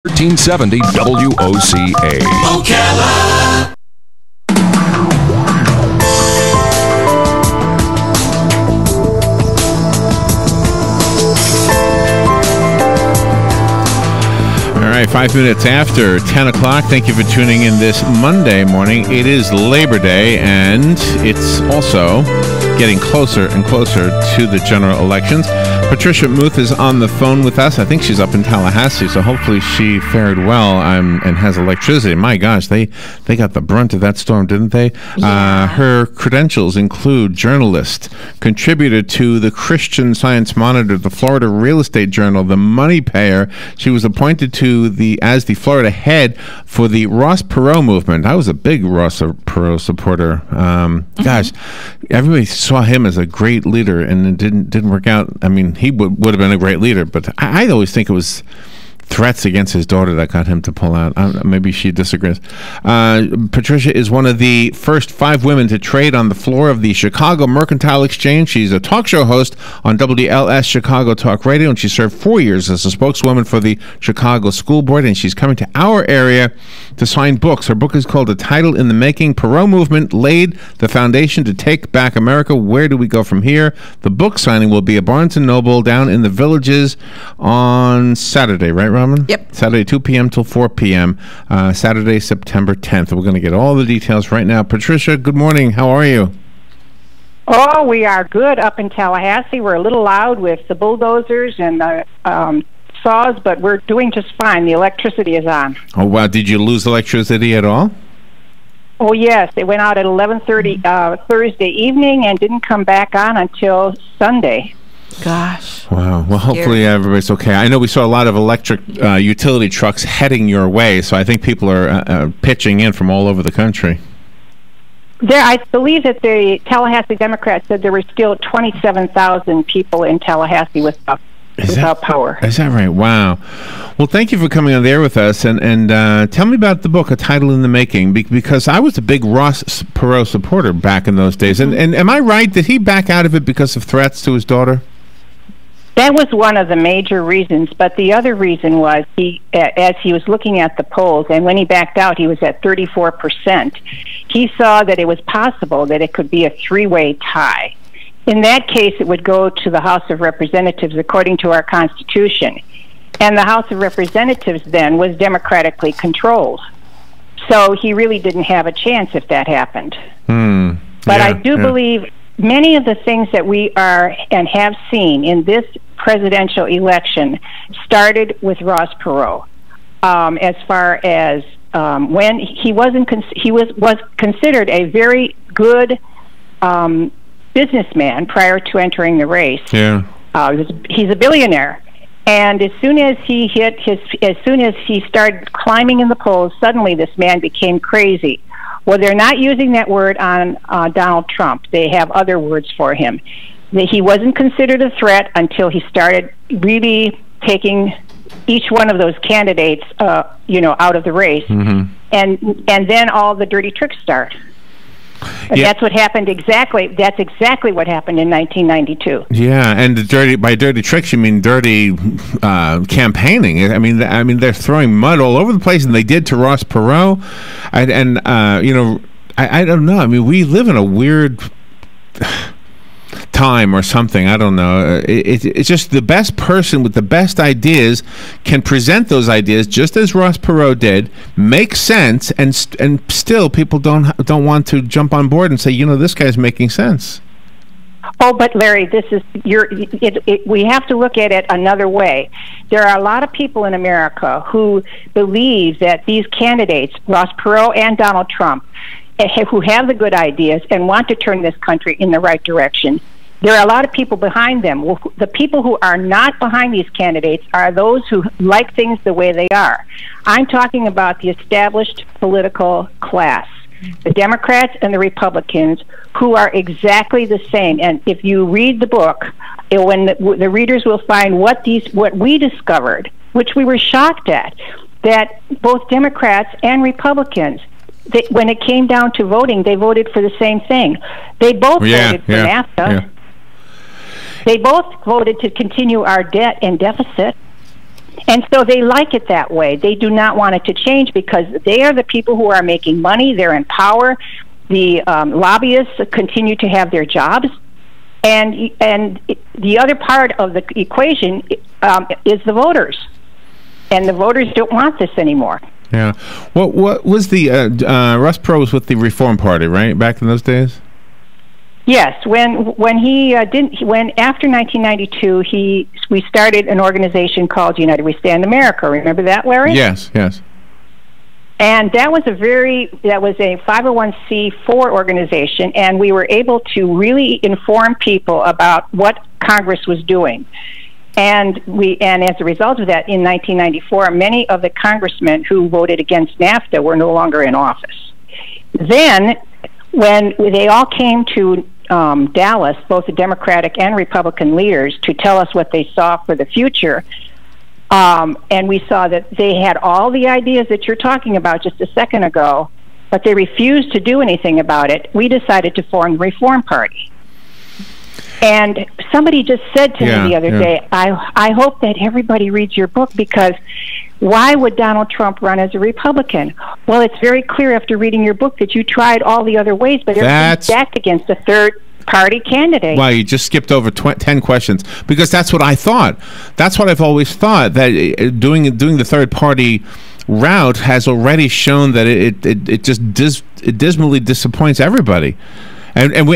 1370 WOCA. Ocala. All right, 5 minutes after 10 o'clock. Thank you for tuning in this Monday morning. It is Labor Day, and it's also getting closer and closer to the general elections. Patricia Muth is on the phone with us. I think she's up in Tallahassee, so hopefully she fared well and has electricity. My gosh, they got the brunt of that storm, didn't they? Yeah. Her credentials include journalist, contributor to the Christian Science Monitor, the Florida Real Estate Journal, the Money Payer. She was appointed to as the Florida head for the Ross Perot movement. I was a big Ross Perot supporter. Gosh, everybody saw him as a great leader, and it didn't work out. I mean, he would have been a great leader, but I always think it was threats against his daughter that got him to pull out. Maybe she disagrees. Patricia is one of the first 5 women to trade on the floor of the Chicago Mercantile Exchange. She's a talk show host on WLS Chicago Talk Radio, and she served 4 years as a spokeswoman for the Chicago School Board, and she's coming to our area to sign books. Her book is called Untitled in the Making. Perot Movement Laid the Foundation to Take Back America. Where do we go from here? The book signing will be at Barnes & Noble down in the Villages on Saturday, right, Raman? Yep. Saturday, 2 p.m. till 4 p.m. Saturday, September 10th. We're going to get all the details right now. Patricia, good morning. How are you? Oh, we are good up in Tallahassee. We're a little loud with the bulldozers and the saws, but we're doing just fine. The electricity is on. Oh, wow. Did you lose electricity at all? Oh, yes. It went out at 11:30 Thursday evening and didn't come back on until Sunday. Gosh. Wow. Well, hopefully everybody's okay. I know we saw a lot of electric utility trucks heading your way, so I think people are pitching in from all over the country. I believe that the Tallahassee Democrats said there were still 27,000 people in Tallahassee without power. Is that right? Wow. Well, thank you for coming on there with us, and tell me about the book, A Title in the Making, because I was a big Ross Perot supporter back in those days. And am I right? Did he back out of it because of threats to his daughter? That was one of the major reasons, but the other reason was as he was looking at the polls, and when he backed out, he was at 34%. He saw that it was possible that it could be a 3-way tie. In that case, it would go to the House of Representatives according to our Constitution. And the House of Representatives then was democratically controlled. So he really didn't have a chance if that happened. But I do believe many of the things that we are and have seen in this presidential election started with Ross Perot. As far as when he was considered a very good businessman prior to entering the race. Yeah, he's a billionaire, and as soon as he started climbing in the polls, suddenly this man became crazy. Well, they're not using that word on Donald Trump. They have other words for him. He wasn't considered a threat until he started really taking each one of those candidates, out of the race, and then all the dirty tricks start. And that's what happened exactly. That's exactly what happened in 1992. Yeah, and by dirty tricks, you mean dirty campaigning. I mean, they're throwing mud all over the place, and they did to Ross Perot. I don't know. I mean, we live in a weird time or something. I don't know. It's just the best person with the best ideas can present those ideas just as Ross Perot did, make sense, and still people don't want to jump on board and say, this guy's making sense. Oh, but Larry, we have to look at it another way. There are a lot of people in America who believe that these candidates, Ross Perot and Donald Trump, who have the good ideas and want to turn this country in the right direction, there are a lot of people behind them. Well, the people who are not behind these candidates are those who like things the way they are. I'm talking about the established political class, the Democrats and the Republicans, who are exactly the same. And if you read the book, when the readers will find what we discovered, which we were shocked at, that both Democrats and Republicans, when it came down to voting, they voted for the same thing. They both voted for NAFTA. Yeah. They both voted to continue our debt and deficit. And so they like it that way. They do not want it to change because they are the people who are making money. They're in power. The lobbyists continue to have their jobs. And the other part of the equation is the voters. And the voters don't want this anymore. Yeah. What was the Ross Perot was with the Reform Party, right? Back in those days? Yes, when after 1992, we started an organization called United We Stand America. Remember that, Larry? Yes. And that was a 501c4 organization, and we were able to really inform people about what Congress was doing. And as a result of that, in 1994, many of the congressmen who voted against NAFTA were no longer in office. Then, when they all came to Dallas, both the Democratic and Republican leaders, to tell us what they saw for the future, and we saw that they had all the ideas that you're talking about just a second ago, but they refused to do anything about it. We decided to form the Reform Party. And somebody just said to me the other day, I hope that everybody reads your book, because why would Donald Trump run as a Republican? Well, it's very clear after reading your book that you tried all the other ways, but everything's stacked against a third-party candidate. Well, you just skipped over 10 questions, because that's what I thought. That's what I've always thought, that doing the third-party route has already shown that it just dismally disappoints everybody. And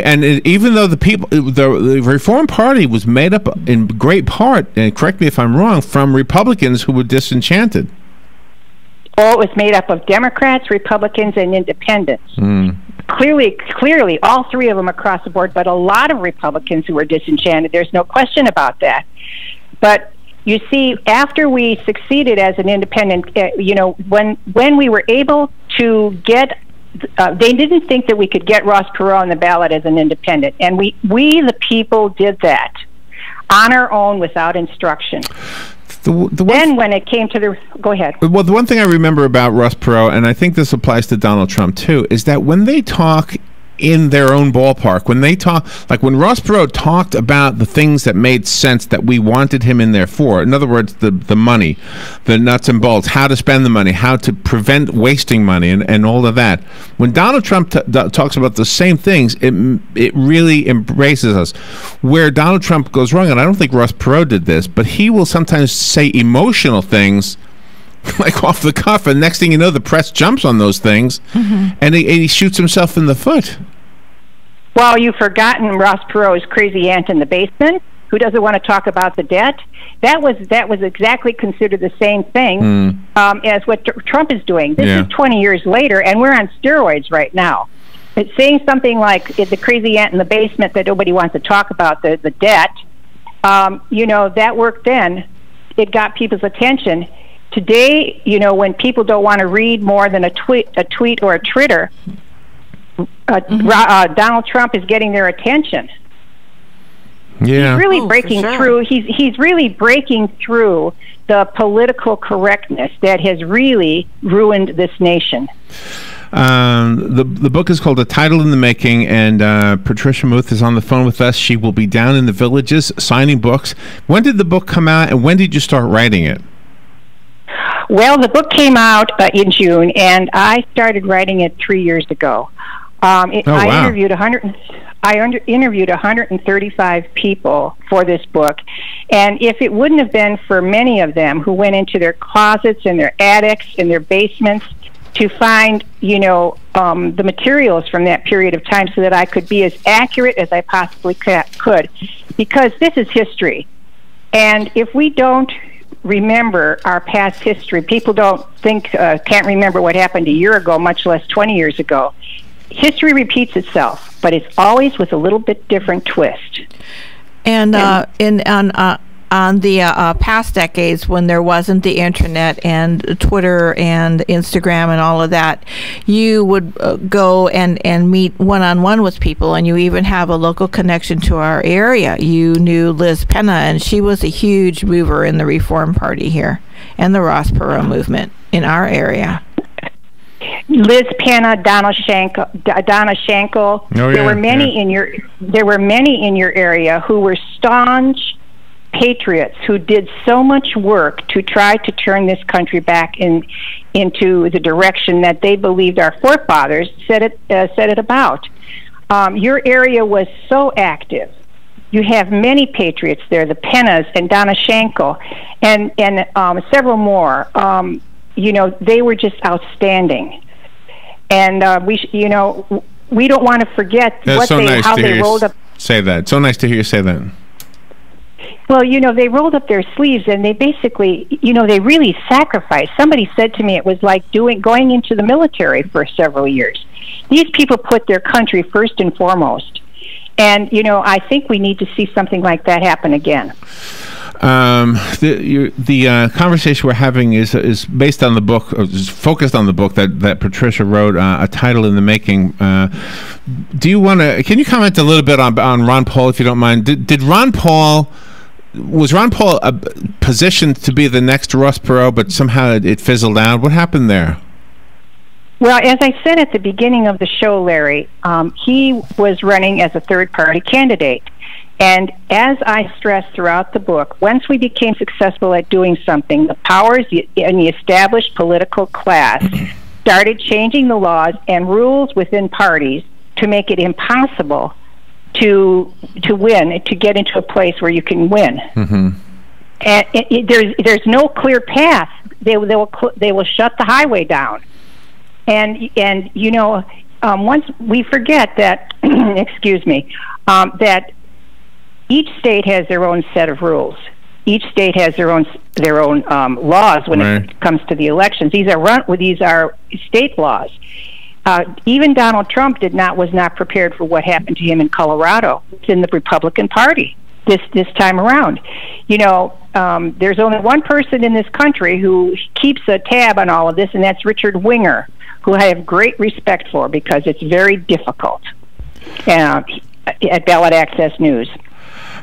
even though the Reform Party was made up in great part, and correct me if I'm wrong, from Republicans who were disenchanted. Oh, it was made up of Democrats, Republicans, and Independents. Clearly, all three of them across the board, but a lot of Republicans who were disenchanted. There's no question about that. But you see, after we succeeded as an independent, when we were able to get they didn't think that we could get Ross Perot on the ballot as an independent, and we the people did that on our own without instruction. Then when it came to go ahead. Well, the one thing I remember about Ross Perot, and I think this applies to Donald Trump too, is that when they talk in their own ballpark, when they talk, like when Ross Perot talked about the things that made sense that we wanted him in there for, in other words, the money, the nuts and bolts, how to spend the money, how to prevent wasting money, and all of that. When Donald Trump talks about the same things, it really embraces us. Where Donald Trump goes wrong, and I don't think Ross Perot did this, but he will sometimes say emotional things like off the cuff, and next thing you know, the press jumps on those things, and he shoots himself in the foot. Well, you've forgotten Ross Perot's crazy aunt in the basement, who doesn't want to talk about the debt. That was exactly considered the same thing as what Trump is doing. This is 20 years later, and we're on steroids right now. It's saying something like the crazy aunt in the basement that nobody wants to talk about, the debt. That worked then. It got people's attention. Today, when people don't want to read more than a tweet or a Twitter, Donald Trump is getting their attention. Yeah, he's really breaking through. He's really breaking through the political correctness that has really ruined this nation. The book is called Untitled in the Making, and Patricia Muth is on the phone with us. She will be down in the villages signing books. When did the book come out, and when did you start writing it? Well, the book came out in June, and I started writing it 3 years ago. I interviewed 135 people for this book, and if it wouldn't have been for many of them who went into their closets and their attics and their basements to find, the materials from that period of time so that I could be as accurate as I possibly could, because this is history. And if we don't remember our past history, people can't remember what happened a year ago, much less 20 years ago. History repeats itself, but it's always with a little bit different twist. And on the past decades, when there wasn't the internet and Twitter and Instagram and all of that, you would go and meet one-on-one with people, and you even have a local connection to our area. You knew Liz Penna, and she was a huge mover in the Reform Party here and the Ross Perot movement in our area. Liz Penna, Donna Schenkel. There were many in your area who were staunch patriots who did so much work to try to turn this country back into the direction that they believed our forefathers said it about. Your area was so active. You have many patriots there, the Pennas and Donashenko, and several more. They were just outstanding, and we don't want to forget how they rolled up. Say that. So nice to hear you say that. Well, they rolled up their sleeves, and they basically, they really sacrificed. Somebody said to me it was like going into the military for several years. These people put their country first and foremost. And, I think we need to see something like that happen again. The conversation we're having is based on the book, is focused on the book that Patricia wrote, A Title in the Making. Can you comment a little bit on Ron Paul, if you don't mind? Was Ron Paul positioned to be the next Ross Perot, but somehow it fizzled out? What happened there? Well, as I said at the beginning of the show, Larry, he was running as a third-party candidate. And as I stressed throughout the book, once we became successful at doing something, the powers in the established political class started changing the laws and rules within parties to make it impossible to win, to get into a place where you can win. Mm-hmm. And there's no clear path. They will shut the highway down. And once we forget that, excuse me, that each state has their own set of rules. Each state has their own laws when it comes to the elections. These are state laws. Even Donald Trump was not prepared for what happened to him in Colorado. It's in the Republican Party this time around. There's only one person in this country who keeps a tab on all of this, and that's Richard Winger, who I have great respect for because it's very difficult at Ballot Access News.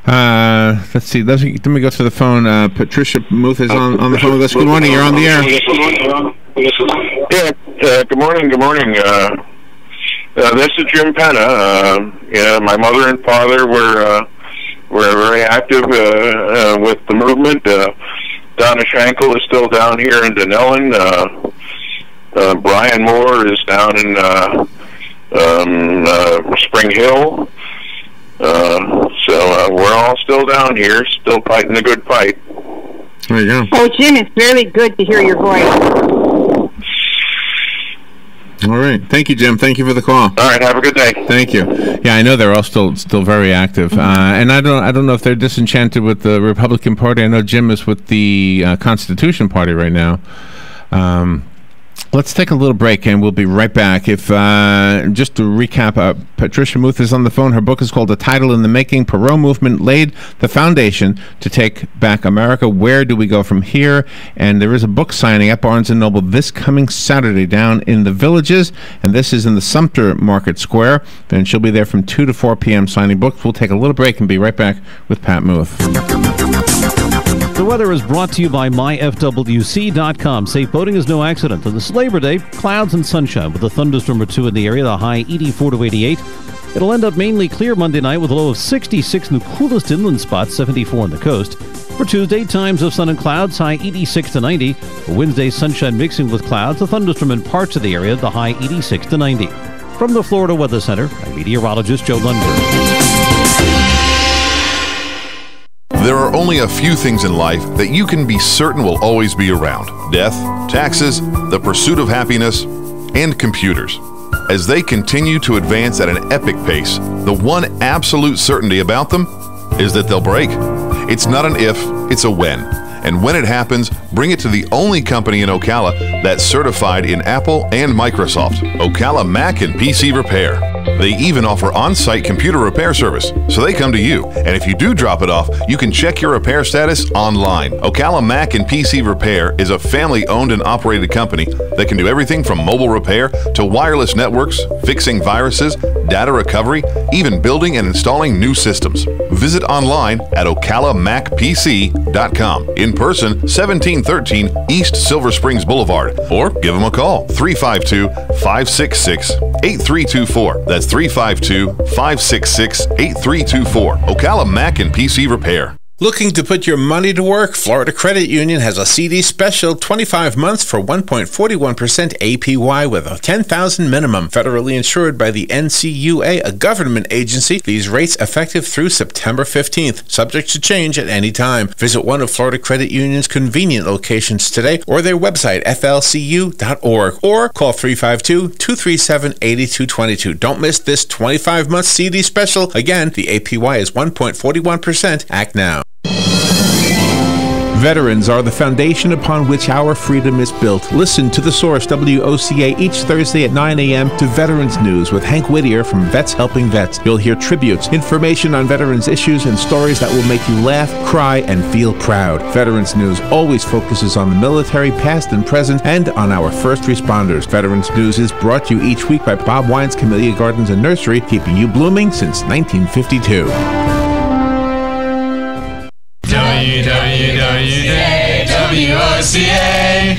Let's see. Let me go to the phone. Patricia Muth is on the phone with us. Good morning. You're on the air. Yeah. Good morning. Good morning. This is Jim Penna. My mother and father were very active with the movement. Donna Schenkel is still down here in Dunellen. Brian Moore is down in Spring Hill. So we're all still down here, still fighting the good fight. There you go. Oh, Jim, it's really good to hear your voice. All right. Thank you, Jim. Thank you for the call. All right. Have a good day. Thank you. Yeah, I know they're all still very active, and I don't know if they're disenchanted with the Republican Party. I know Jim is with the Constitution Party right now. Let's take a little break, and we'll be right back. Just to recap, Patricia Muth is on the phone. Her book is called A Title in the Making. Perot Movement laid the foundation to take back America. Where do we go from here? And there is a book signing at Barnes & Noble this coming Saturday down in the Villages, and this is in the Sumter Market Square, and she'll be there from 2 to 4 p.m. signing books. We'll take a little break and be right back with Pat Muth. The weather is brought to you by myfwc.com. Safe boating is no accident. On this Labor Day, clouds and sunshine with a thunderstorm or two in the area, the high 84 to 88. It'll end up mainly clear Monday night with a low of 66 in the coolest inland spots, 74 on the coast. For Tuesday, times of sun and clouds, high 86 to 90. For Wednesday, sunshine mixing with clouds, a thunderstorm in parts of the area, the high 86 to 90. From the Florida Weather Center, I'm meteorologist Joe Lundberg. There are only a few things in life that you can be certain will always be around: death, taxes, the pursuit of happiness, and computers. As they continue to advance at an epic pace, the one absolute certainty about them is that they'll break. It's not an if, it's a when. And when it happens, bring it to the only company in Ocala that's certified in Apple and Microsoft, Ocala Mac and PC Repair. They even offer on-site computer repair service, so they come to you. And if you do drop it off, you can check your repair status online. Ocala Mac and PC Repair is a family-owned and operated company that can do everything from mobile repair to wireless networks, fixing viruses, data recovery, even building and installing new systems. Visit online at ocalamacpc.com. In person, 1713 East Silver Springs Boulevard, or give them a call, 352-566-8324. That's 352-566-8324. Ocala Mac and PC Repair. Looking to put your money to work? Florida Credit Union has a CD special, 25 months for 1.41% APY with a $10,000 minimum. Federally insured by the NCUA, a government agency. These rates effective through September 15th, subject to change at any time. Visit one of Florida Credit Union's convenient locations today or their website, flcu.org, or call 352-237-8222. Don't miss this 25-month CD special. Again, the APY is 1.41%. Act now. Veterans are the foundation upon which our freedom is built. Listen to The Source, WOCA, each Thursday at 9 a.m. to Veterans News with Hank Whittier from Vets Helping Vets. You'll hear tributes, information on veterans issues, and stories that will make you laugh, cry, and feel proud. Veterans News always focuses on the military, past and present, and on our first responders. Veterans News is brought to you each week by Bob Wine's Camellia Gardens and Nursery, keeping you blooming since 1952. WWWOCA,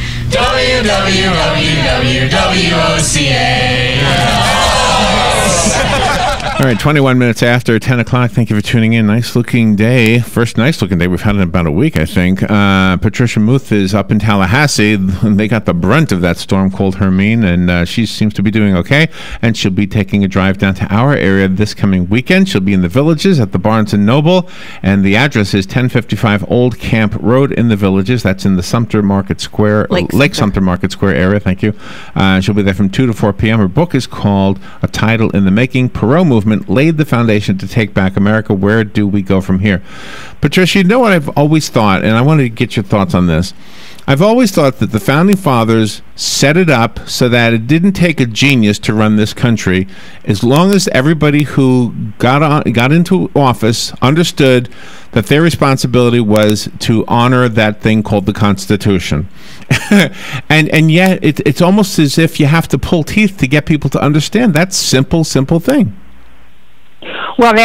All right, 21 minutes after 10 o'clock. Thank you for tuning in. Nice looking day. First nice looking day we've had in about a week, I think. Patricia Muth is up in Tallahassee. They got the brunt of that storm called Hermine, and she seems to be doing okay. And she'll be taking a drive down to our area this coming weekend. She'll be in the Villages at the Barnes & Noble, and the address is 1055 Old Camp Road in the Villages. That's in the Sumter Market Square, Lake Sumter Market Square area. Thank you. She'll be there from 2 to 4 p.m. Her book is called A Title in the Making. Perot Movement laid the foundation to take back America. Where do we go from here? Patricia, you know what I've always thought, and I wanted to get your thoughts on this. I've always thought that the Founding Fathers set it up so that it didn't take a genius to run this country. As long as everybody who got into office understood that their responsibility was to honor that thing called the Constitution. and yet it's almost as if you have to pull teeth to get people to understand that simple thing. Well,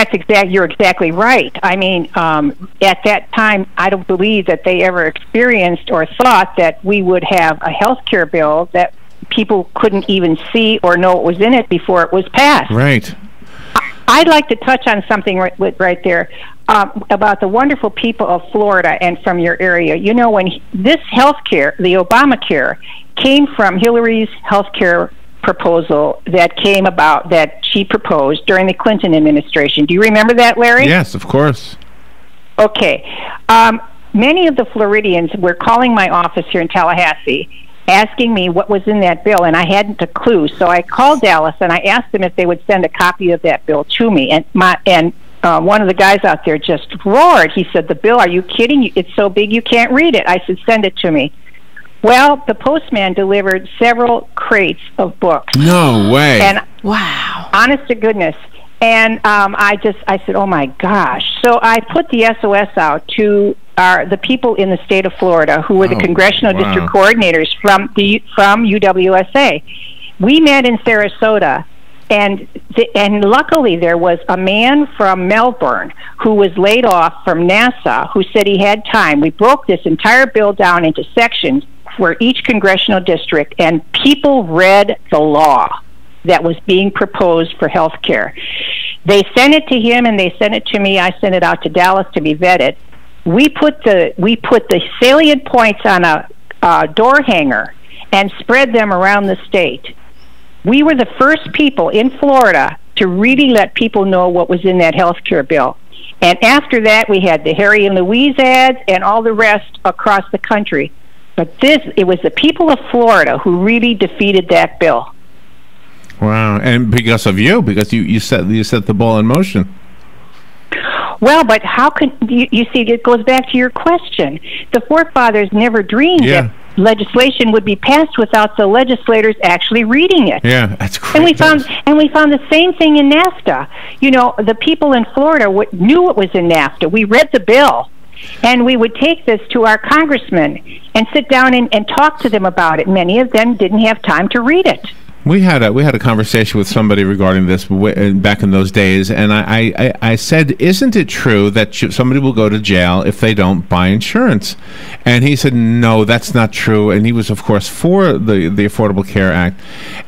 you're exactly right. I mean, at that time, I don't believe that they ever experienced or thought that we would have a health care bill that people couldn't even see or know what was in it before it was passed. Right. I'd like to touch on something right there about the wonderful people of Florida and from your area. You know, when this health care, the Obamacare, came from Hillary's health care proposal that came about, that she proposed during the Clinton administration. Do you remember that, Larry? Yes, of course. Okay. Many of the Floridians were calling my office here in Tallahassee asking me what was in that bill, and I hadn't a clue. So I called Dallas and I asked them if they would send a copy of that bill to me. And one of the guys out there just roared. He said, "The bill, are you kidding? It's so big you can't read it." I said, "Send it to me." Well, the postman delivered several crates of books. No way. And wow. Honest to goodness. And I said, "Oh my gosh." So I put the SOS out to the people in the state of Florida who were the congressional district coordinators from UWSA. We met in Sarasota, and luckily there was a man from Melbourne who was laid off from NASA who said he had time. We broke this entire bill down into sections for each congressional district, and people read the law that was being proposed for health care. They sent it to him and they sent it to me. I sent it out to Dallas to be vetted. We put the salient points on a door hanger and spread them around the state. We were the first people in Florida to really let people know what was in that health care bill. And after that, we had the Harry and Louise ads and all the rest across the country. But it was the people of Florida who really defeated that bill. Wow, and because of you, because you set the ball in motion. Well, but how can you see? It goes back to your question. The forefathers never dreamed that legislation would be passed without the legislators actually reading it. Yeah, that's great. And we found the same thing in NAFTA. You know, the people in Florida knew what was in NAFTA. We read the bill. And we would take this to our congressmen and sit down and talk to them about it. Many of them didn't have time to read it. We had a conversation with somebody regarding this back in those days, and I said, isn't it true that somebody will go to jail if they don't buy insurance? And he said, no, that's not true. And he was, of course, for the Affordable Care Act.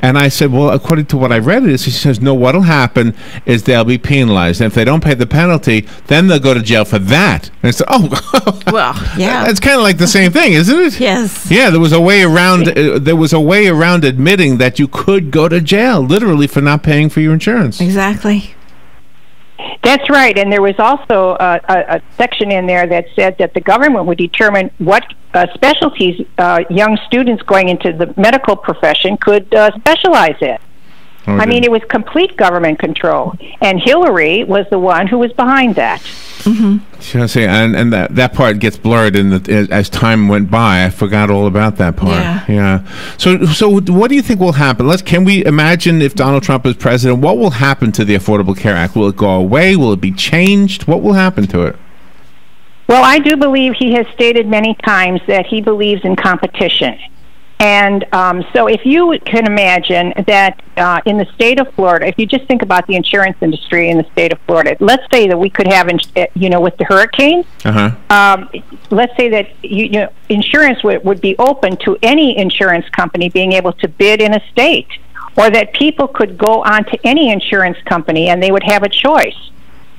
And I said, well, according to what I read, he says, no, what'll happen is they'll be penalized. And if they don't pay the penalty, then they'll go to jail for that. And I said, oh, well, yeah. It's kind of like the same thing, isn't it? Yes. Yeah, there was a way around. There was a way around admitting that you could go to jail, literally, for not paying for your insurance. Exactly. That's right, and there was also a section in there that said that the government would determine what specialties young students going into the medical profession could specialize in. I mean, it was complete government control, and Hillary was the one who was behind that. Mm-hmm. And that part gets blurred as time went by. I forgot all about that part. Yeah. So what do you think will happen? Can we imagine if Donald Trump is president, what will happen to the Affordable Care Act? Will it go away? Will it be changed? What will happen to it? Well, I do believe he has stated many times that he believes in competition. And so if you can imagine that in the state of Florida, if you just think about the insurance industry in the state of Florida, let's say that we could have, with the hurricanes, let's say that insurance would be open to any insurance company being able to bid in a state, or that people could go on to any insurance company and they would have a choice.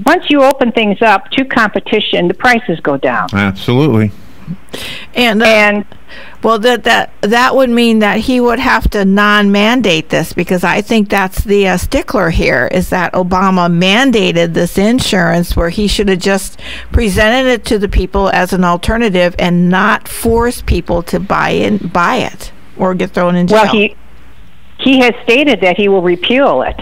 Once you open things up to competition, the prices go down. Absolutely. And well, that would mean that he would have to non-mandate this, because I think that's the stickler here, is that Obama mandated this insurance where he should have just presented it to the people as an alternative and not force people to buy it or get thrown in jail. Well, he has stated that he will repeal it.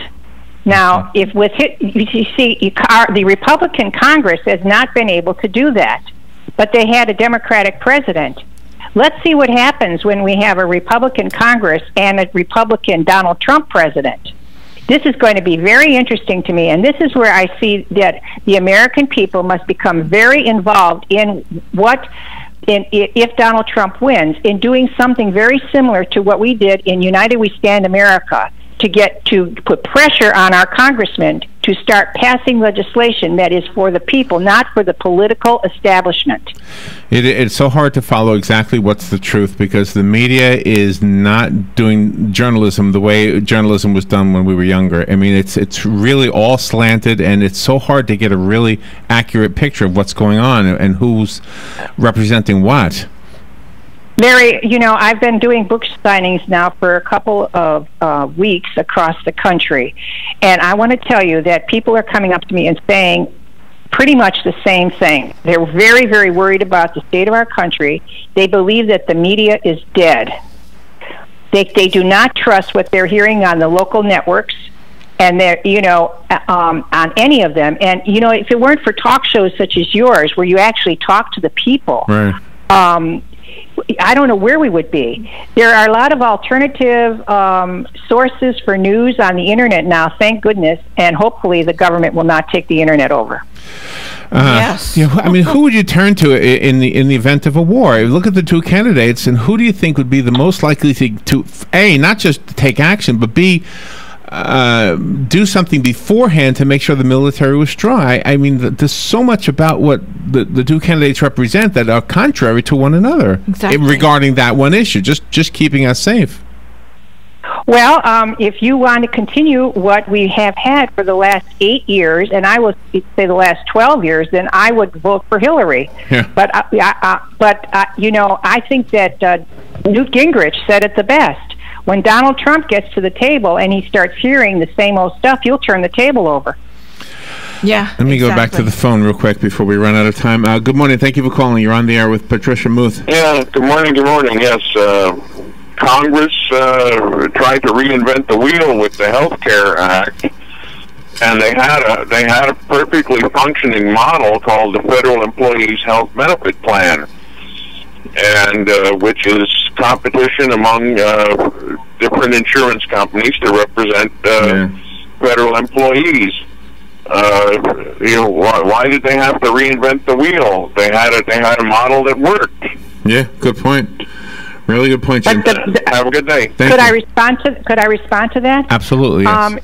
Now, if with the Republican Congress has not been able to do that, but they had a Democratic president. Let's see what happens when we have a Republican Congress and a Republican Donald Trump president. This is going to be very interesting to me, and this is where I see that the American people must become very involved in if Donald Trump wins, in doing something very similar to what we did in United We Stand America, to put pressure on our congressmen to start passing legislation that is for the people, not for the political establishment. It's so hard to follow exactly what's the truth, because the media is not doing journalism the way journalism was done when we were younger. I mean, it's really all slanted, and it's so hard to get a really accurate picture of what's going on and who's representing what. Larry, I've been doing book signings now for a couple of weeks across the country, and I want to tell you that people are coming up to me and saying pretty much the same thing. They're very, very worried about the state of our country. They believe that the media is dead. They do not trust what they're hearing on the local networks, and they're, on any of them. And, if it weren't for talk shows such as yours, where you actually talk to the people, right. I don't know where we would be. There are a lot of alternative sources for news on the internet now, thank goodness, and hopefully the government will not take the internet over. Yes. I mean, who would you turn to in the event of a war? Look at the two candidates, and who do you think would be the most likely to A, not just take action, but B, do something beforehand to make sure the military was strong? I mean, there's so much about what the two candidates represent that are contrary to one another regarding that one issue, just keeping us safe. Well, if you want to continue what we have had for the last 8 years, and I would say the last 12 years, then I would vote for Hillary. Yeah. But I think that Newt Gingrich said it the best. When Donald Trump gets to the table and he starts hearing the same old stuff, you'll turn the table over. Yeah. Let me go back to the phone real quick before we run out of time. Good morning. Thank you for calling. You're on the air with Patricia Muth. Yeah, good morning. Good morning. Yes, Congress tried to reinvent the wheel with the Health Care Act, and they had a perfectly functioning model called the Federal Employees Health Benefit Plan, and which is competition among different insurance companies to represent federal employees. Why did they have to reinvent the wheel? They had a model that worked. Yeah, good point. Really good point, Jim. Have a good day. Could I respond to that? Absolutely, yes.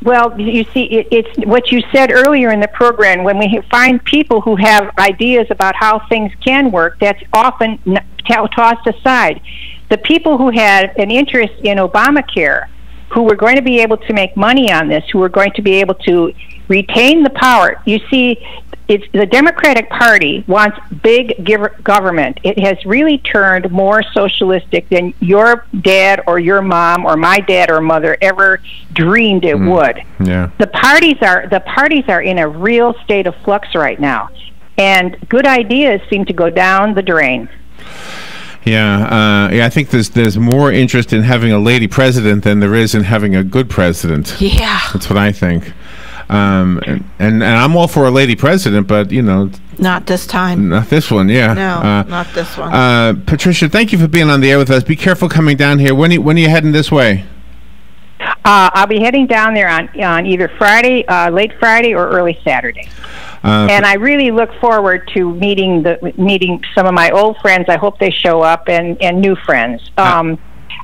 Well, you see, it's what you said earlier in the program. When we find people who have ideas about how things can work, that's often tossed aside. The people who had an interest in Obamacare, who were going to be able to make money on this, who were going to be able to retain the power. You see, it's the Democratic Party wants big government. It has really turned more socialistic than your dad or your mom or my dad or mother ever dreamed it would. Yeah. The parties are in a real state of flux right now, and good ideas seem to go down the drain. Yeah, I think there's more interest in having a lady president than there is in having a good president. Yeah. That's what I think. And I'm all for a lady president, but, you know... Not this time. Not this one, yeah. No, not this one. Patricia, thank you for being on the air with us. Be careful coming down here. When are you heading this way? I'll be heading down there on either Friday, late Friday, or early Saturday. And I really look forward to meeting some of my old friends. I hope they show up, and new friends.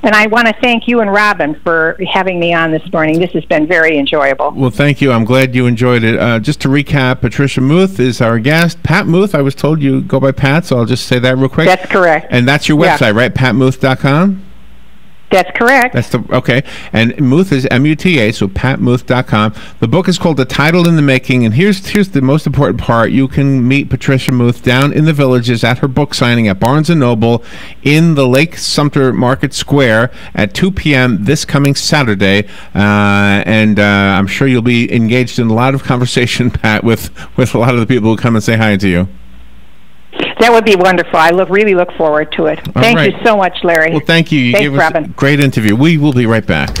And I want to thank you and Robin for having me on this morning. This has been very enjoyable. Well, thank you. I'm glad you enjoyed it. Just to recap, Patricia Muth is our guest. Pat Muth, I was told you go by Pat, so I'll just say that real quick. That's correct. And that's your website, right? PatMuth.com? That's correct. Okay. And Muth is M-U-T-A, so patmuth.com. The book is called The Title in the Making, and here's the most important part. You can meet Patricia Muth down in the Villages at her book signing at Barnes & Noble in the Lake Sumter Market Square at 2 p.m. this coming Saturday. And I'm sure you'll be engaged in a lot of conversation, Pat, with a lot of the people who come and say hi to you. That would be wonderful. I really look forward to it. Thank you so much, Larry. Well, thank you. You Thanks, gave us Robin. a great interview. We will be right back.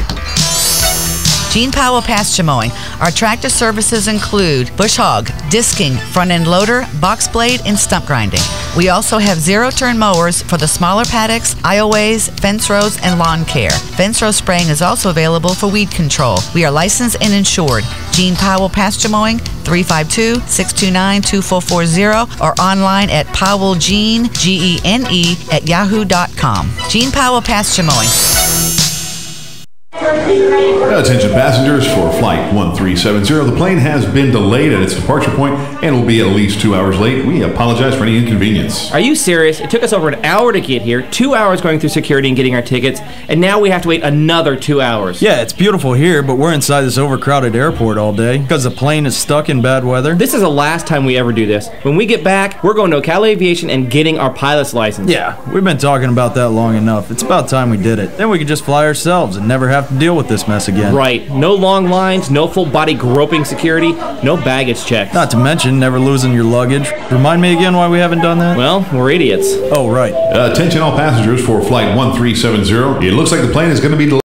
Gene Powell Pasture Mowing. Our tractor services include bush hog, disking, front end loader, box blade, and stump grinding. We also have zero-turn mowers for the smaller paddocks, aisleways, fence rows, and lawn care. Fence row spraying is also available for weed control. We are licensed and insured. Gene Powell Pasture Mowing, 352-629-2440, or online at powellgene, G-E-N-E, @yahoo.com. Gene Powell Pasture Mowing. Attention passengers for Flight 1370. The plane has been delayed at its departure point and will be at least 2 hours late. We apologize for any inconvenience. Are you serious? It took us over an hour to get here, 2 hours going through security and getting our tickets, and now we have to wait another 2 hours. Yeah, it's beautiful here, but we're inside this overcrowded airport all day because the plane is stuck in bad weather. This is the last time we ever do this. When we get back, we're going to Cal Aviation and getting our pilot's license. Yeah, we've been talking about that long enough. It's about time we did it. Then we could just fly ourselves and never have to deal with this mess again. Right. No long lines, no full body groping security, no baggage checks. Not to mention never losing your luggage. Remind me again why we haven't done that? Well, we're idiots. Oh, right. Attention all passengers for Flight 1370. It looks like the plane is going to be delayed.